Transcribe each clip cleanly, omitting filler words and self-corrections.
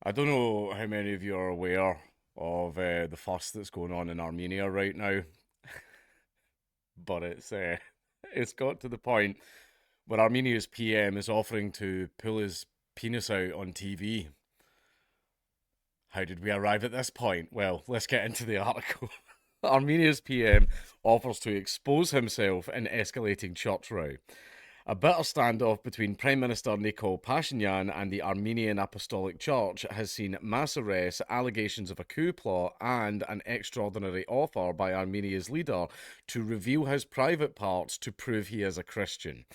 I don't know how many of you are aware of the fuss that's going on in Armenia right now, but it's got to the point where Armenia's PM is offering to pull his penis out on TV. How did we arrive at this point? Well, let's get into the article. Armenia's PM offers to expose himself in escalating church row. A bitter standoff between Prime Minister Nikol Pashinyan and the Armenian Apostolic Church has seen mass arrests, allegations of a coup plot, and an extraordinary offer by Armenia's leader to reveal his private parts to prove he is a Christian.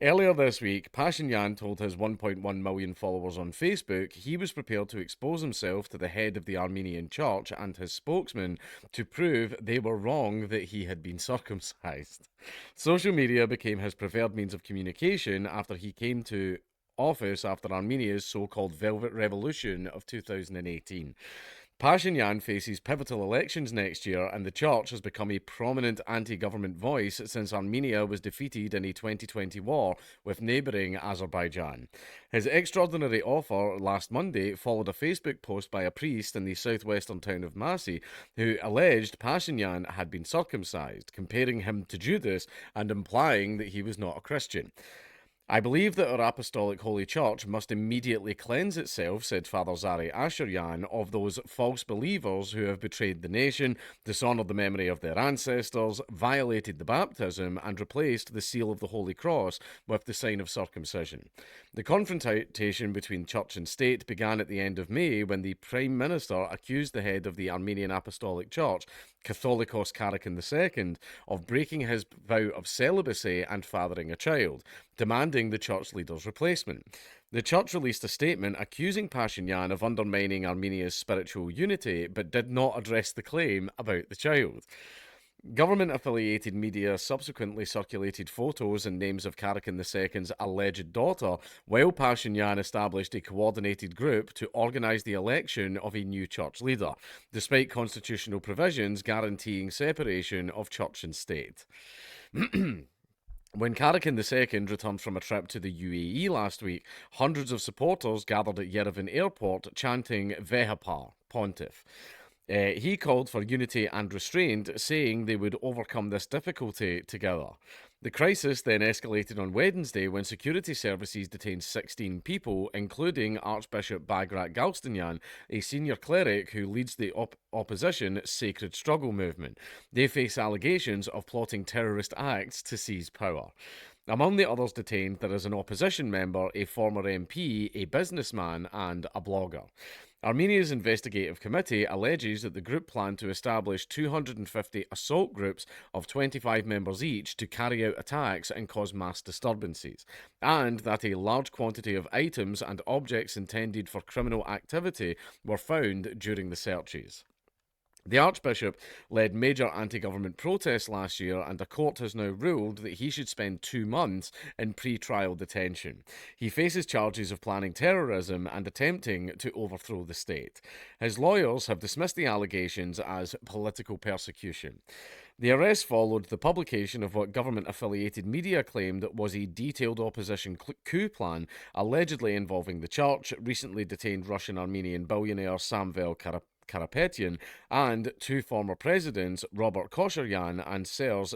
Earlier this week, Pashinyan told his 1.1 million followers on Facebook he was prepared to expose himself to the head of the Armenian church and his spokesman to prove they were wrong that he had been circumcised. Social media became his preferred means of communication after he came to office after Armenia's so called Velvet Revolution of 2018. Pashinyan faces pivotal elections next year, and the church has become a prominent anti government voice since Armenia was defeated in a 2020 war with neighbouring Azerbaijan. His extraordinary offer last Monday followed a Facebook post by a priest in the southwestern town of Masi who alleged Pashinyan had been circumcised, comparing him to Judas and implying that he was not a Christian. I believe that our Apostolic Holy Church must immediately cleanse itself, said Father Zari Asheryan, of those false believers who have betrayed the nation, dishonoured the memory of their ancestors, violated the baptism, and replaced the seal of the Holy Cross with the sign of circumcision. The confrontation between church and state began at the end of May when the Prime Minister accused the head of the Armenian Apostolic Church, Catholicos Karakin II, of breaking his vow of celibacy and fathering a child, demanding the church leader's replacement. The church released a statement accusing Pashinyan of undermining Armenia's spiritual unity, but did not address the claim about the child. Government affiliated media subsequently circulated photos and names of Karakin II's alleged daughter, while Pashinyan established a coordinated group to organise the election of a new church leader, despite constitutional provisions guaranteeing separation of church and state. When Karakin II returned from a trip to the UAE last week, hundreds of supporters gathered at Yerevan airport chanting Vehapar, Pontiff. He called for unity and restraint, saying they would overcome this difficulty together. The crisis then escalated on Wednesday when security services detained 16 people, including Archbishop Bagrat Galstonyan, a senior cleric who leads the opposition Sacred Struggle movement. They face allegations of plotting terrorist acts to seize power. Among the others detained, there is an opposition member, a former MP, a businessman, and a blogger. Armenia's investigative committee alleges that the group planned to establish 250 assault groups of 25 members each to carry out attacks and cause mass disturbances, and that a large quantity of items and objects intended for criminal activity were found during the searches. The Archbishop led major anti government protests last year, and a court has now ruled that he should spend 2 months in pre trial detention. He faces charges of planning terrorism and attempting to overthrow the state. His lawyers have dismissed the allegations as political persecution. The arrest followed the publication of what government affiliated media claimed was a detailed opposition coup plan, allegedly involving the church, recently detained Russian Armenian billionaire Samvel Karapetyan, and two former presidents, Robert Kosheryan and Serge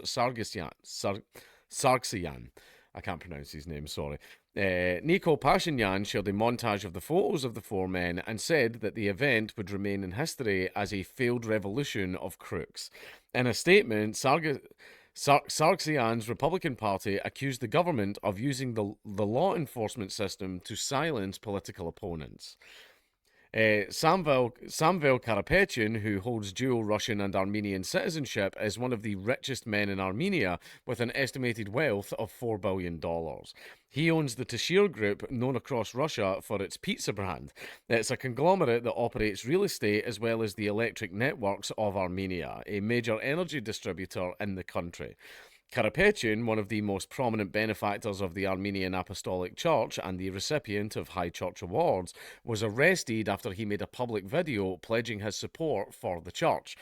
Sargsyan. I can't pronounce his name, sorry. Nikol Pashinyan shared a montage of the photos of the four men and said that the event would remain in history as a failed revolution of crooks. In a statement, Sargsyan's Republican Party accused the government of using the law enforcement system to silence political opponents. Samvel Karapetyan, who holds dual Russian and Armenian citizenship, is one of the richest men in Armenia with an estimated wealth of $4 billion. He owns the Tashir Group, known across Russia for its pizza brand. It's a conglomerate that operates real estate as well as the electric networks of Armenia, a major energy distributor in the country. Karapetyan, one of the most prominent benefactors of the Armenian Apostolic Church and the recipient of High Church awards, was arrested after he made a public video pledging his support for the church.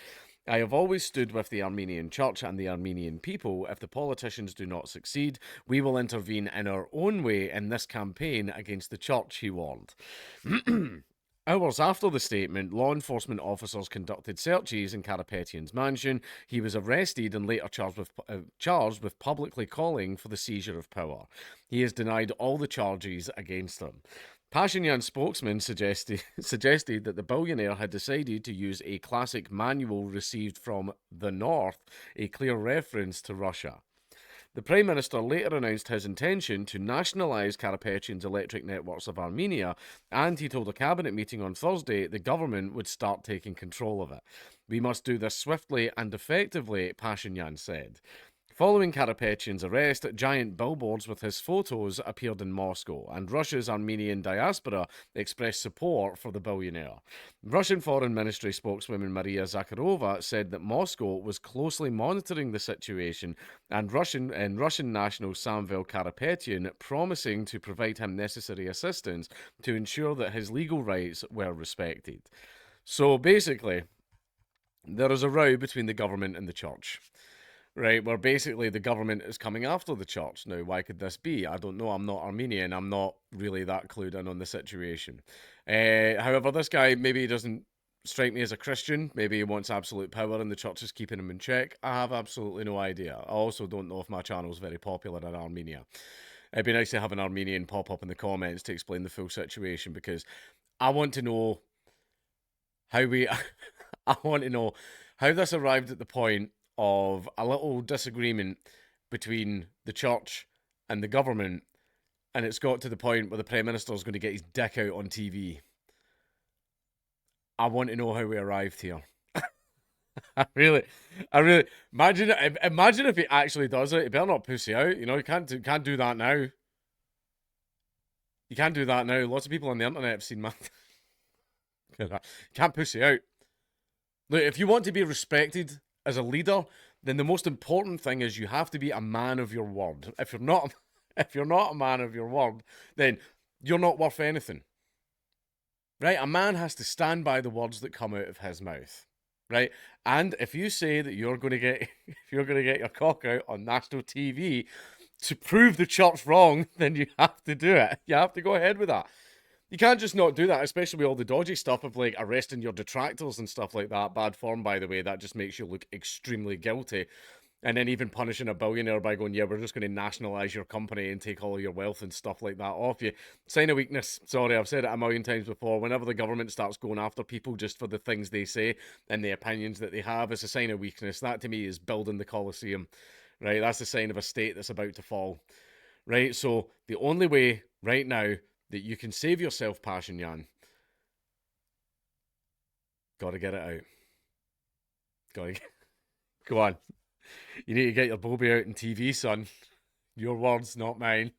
I have always stood with the Armenian Church and the Armenian people. If the politicians do not succeed, we will intervene in our own way in this campaign against the church, he warned. Hours after the statement, law enforcement officers conducted searches in Karapetyan's mansion. He was arrested and later charged with publicly calling for the seizure of power. He has denied all the charges against him. Pashinyan's spokesman suggested that the billionaire had decided to use a classic manual received from the North, a clear reference to Russia. The Prime Minister later announced his intention to nationalise Karapetyan's electric networks of Armenia, and he told a cabinet meeting on Thursday the government would start taking control of it. We must do this swiftly and effectively, Pashinyan said. Following Karapetyan's arrest, giant billboards with his photos appeared in Moscow, and Russia's Armenian diaspora expressed support for the billionaire. Russian Foreign Ministry spokeswoman Maria Zakharova said that Moscow was closely monitoring the situation, and Russian national Samvel Karapetyan promising to provide him necessary assistance to ensure that his legal rights were respected. So basically, there is a row between the government and the church. Right, where basically the government is coming after the church. Now, why could this be? I don't know. I'm not Armenian. I'm not really that clued in on the situation. However, this guy, maybe he doesn't strike me as a Christian. Maybe he wants absolute power and the church is keeping him in check. I have absolutely no idea. I also don't know if my channel is very popular in Armenia. It'd be nice to have an Armenian pop up in the comments to explain the full situation, because I want to know how I want to know how this arrived at the point of a little disagreement between the church and the government, and it's got to the point where the Prime Minister is going to get his dick out on TV. I want to know how we arrived here. I really imagine if he actually does it. He better not pussy out. You know, you can't do that now. You can't do that now. Lots of people on the internet have seen man. You can't pussy out. Look, if you want to be respected as a leader, then the most important thing is you have to be a man of your word. If you're not a man of your word, then you're not worth anything. Right? A man has to stand by the words that come out of his mouth. Right? And if you say that you're going to get your cock out on national TV to prove the church wrong, then you have to do it. You have to go ahead with that. You can't just not do that, especially with all the dodgy stuff of like arresting your detractors and stuff like that. Bad form, by the way. That just makes you look extremely guilty. And then even punishing a billionaire by going, yeah, we're just going to nationalise your company and take all of your wealth and stuff like that off you. Sign of weakness. Sorry, I've said it a million times before. Whenever the government starts going after people just for the things they say and the opinions that they have, it's a sign of weakness. That to me is building the Colosseum. Right? That's a sign of a state that's about to fall. Right? So the only way right now that you can save yourself, Pashinyan, gotta get it out. Go on. You need to get your Bobby out on TV, son. Your words, not mine.